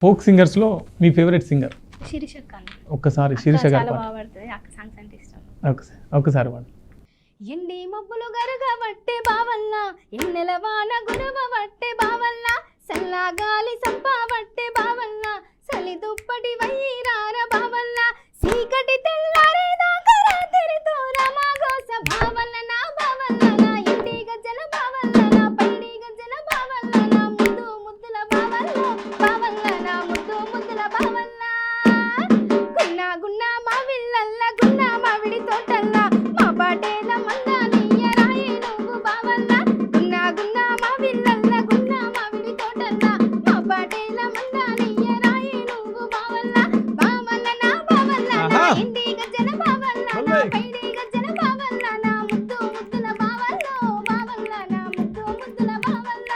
Folk సింగర్స్లో మీ favourite singer? Sirisha అక్క. ఒక్కసారి శిరీష గారి చాలా పాట బాగా పాడుతుంది. అక్క సాంగ్స్ అంటే ఇష్టం. ఒక్కసారి పాడు. ఎండి మబ్బులు గరగబట్టే బావల్ల, ఎన్నెల వాన గురవబట్టే బావల్ల, సల్లా గాలి సంపావట్టే బావల్ల, సలి దుప్పటి వైరార బావల్ల, సీకటి తెల్లారేదాకా రాత్రితో రమాగోస బావల్ల, నా బావల్ల, నా ఇంటి గజ్జల బావల్ల, నా పైడి గజ్జల బావల్ల, నా ముద్దు ముద్దుల బావల్ల, బావల్ల, నా ముద్దు ముద్దుల బావల్ల, గున్నా గున్నా మా విల్లల్ల, గున్నా మావిడి తోటల్ల, మా పాటేల మందానియ రాయి నువ్వు బావల్ల, గున్నా గున్నా మా విల్లల్ల, గున్నా మావిడి తోటల్ల, మా పాటేల మందానియ రాయి నువ్వు బావల్ల, బావల్ల, నా బావల్ల, నా ఇంటి గజ్జల బావల్ల, నా పైడి గజ్జల బావల్ల, నా ముద్దు ముద్దుల బావల్ల, బావల్ల, నా ముద్దు ముద్దుల బావల్ల.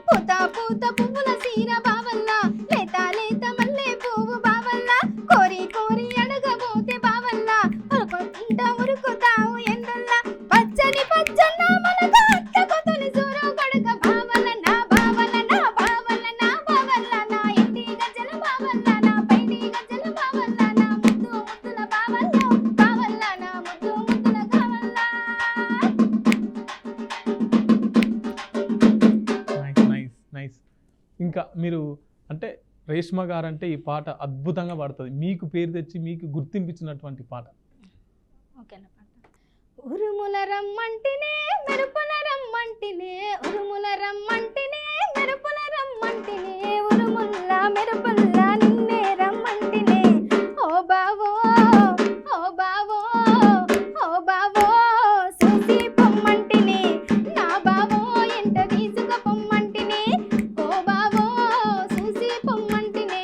పూత పూత పువ్వుల సీర బావల్ల, లేత లేత మల్లె పువ్వు బావల్ల, కోరి కోరి అడగబోతే బావల్ల, ఉరుకుంట ఉరుకుతావు ఎండల్ల, పచ్చని పచ్చన్న మనక అత్తకు తొలిసూరు కొడుక బావల్ల, నా బావల్ల, నా బావల్ల, నా బావల్ల, నా ఇంటి గజ్జల బావల్ల, నా పైడి గజ్జల బావల్ల, నా ముద్దు ముద్దుల బావల్ల, బావల్ల, నా ముద్దు ముద్దుల బావల్ల. నైస్. ఇంకా మీరు అంటే రేష్మ గారు అంటే ఈ పాట అద్భుతంగా పాడుతుంది. మీకు పేరు తెచ్చి మీకు గుర్తింపించినటువంటి పాట? ఓకేనా పాట. ఉరుముల రమ్మంటినే మెరుపుల రమ్మంటినే, ఉరుముల రమ్మంటినే మెరుపుల రమ్మంటినే, ఉరుముల్లా మెరుపుల్లా నిన్నే రమ్మంటినే, ఓ బావో ఓ బావో ఓ బావో చూసి పొమ్మంటినే, నా బావో ఎంట తీసుక పొమ్మంటినే, ఓ బావో చూసి పొమ్మంటినే,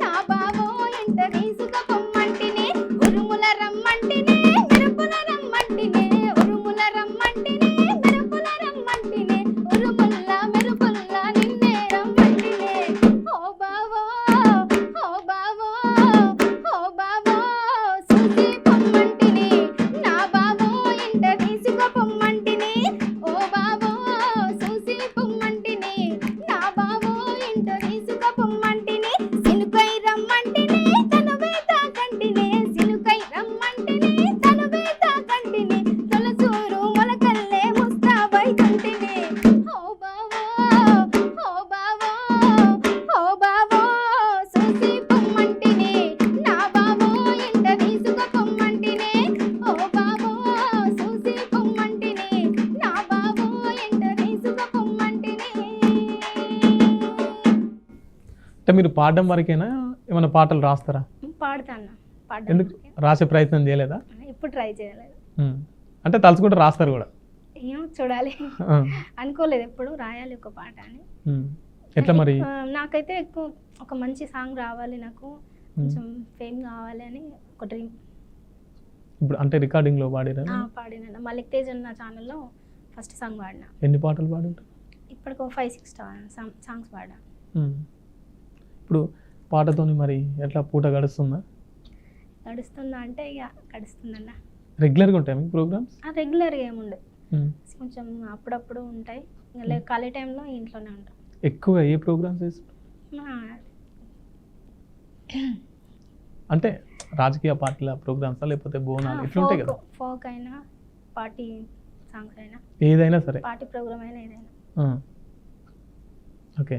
నా బావో ఎంట తీసుక పొమ్మంటినే, ఉరుముల రమ్మంటినే మెరుపుల రమ్మంటినే, ఉరుముల రమ్మంటినే మెరుపుల రమ్మంటినే, ఉరుముల్లా మెరుపుల్లా నిన్నే రమ్మంటినే, ఓ బావో ఓ బావో ఓ బావో చూసి పొమ్మంటినే, నా బావో ఎంట తీసుక పొమ్మంటినే, ఓ బావో చూసి పొమ్మంటినే, నా బావో ఎంట తీసుక పొమ్మంటినే, సినుకై రమ్మంటినే తనువే తాకంటినే, సినుకై రమ్మంటినే తనువే తాకంటినే, తొలసూరు మొలకల్లే ముస్తాబై కంటినే, ఓ బావో ఓ బావో ఓ బావో చూసి పొమ్మంటినే, నా బావో ఎంట తీసుక పొమ్మంటినే, ఓ బావో చూసి పొమ్మంటినే, నా బావో ఎంట తీసుక పొమ్మంటినే. అంటే మీరు పాడడం వరకేనా, ఏమైనా పాటలు రాస్తారా? పాడతాను. పాడడం ఎందుకు రాసే ప్రయత్నం చేయలేదా? ఇప్పుడు ట్రై చేయలేదు. అంటే తలుచుకుంటే రాస్తారు కూడా? ఏమో చూడాలి. ఆ. అనుకోలేదు ఎప్పుడు రాయాలి ఒక పాట అని. ఎట్లా మరి? నాకైతే ఎక్కువ ఒక మంచి సాంగ్ రావాలి, నాకు కొంచెం ఫేమ్ కావాలి అని ఒక డ్రీమ్. ఇప్పుడు అంటే రికార్డింగ్లో పాడిరా? పాడిన మల్లిక్ తేజ్ అన్న ఛానల్లో ఫస్ట్ సాంగ్ పాడినా. ఎన్ని పాటలు పాడుంటారు? ఇప్పటికి 5-6 సాంగ్స్ పాడా. ఇప్పుడు పాటతోని మరి ఎట్లా పూట గడుస్తుందా? గడుస్తుందా అంటే ఇక గడుస్తుందన్న. రెగ్యులర్గా ఉంటాయి మీకు ప్రోగ్రామ్స్? రెగ్యులర్గా ఏముండదు, కొంచెం అప్పుడప్పుడు ఉంటాయి. ఇంకా ఖాళీ టైంలో ఇంట్లోనే ఉంటాం. ఎక్కువ ఏ ప్రోగ్రామ్స్ చేస్తారు? అంటే రాజకీయ పార్టీల ప్రోగ్రామ్సా లేకపోతే బోనాలు ఎట్లా ఉంటాయి కదా? ఫోక్ అయినా పార్టీ సాంగ్స్ అయినా ఏదైనా సరే, పార్టీ ప్రోగ్రామ్ అయినా ఏదైనా. ఓకే.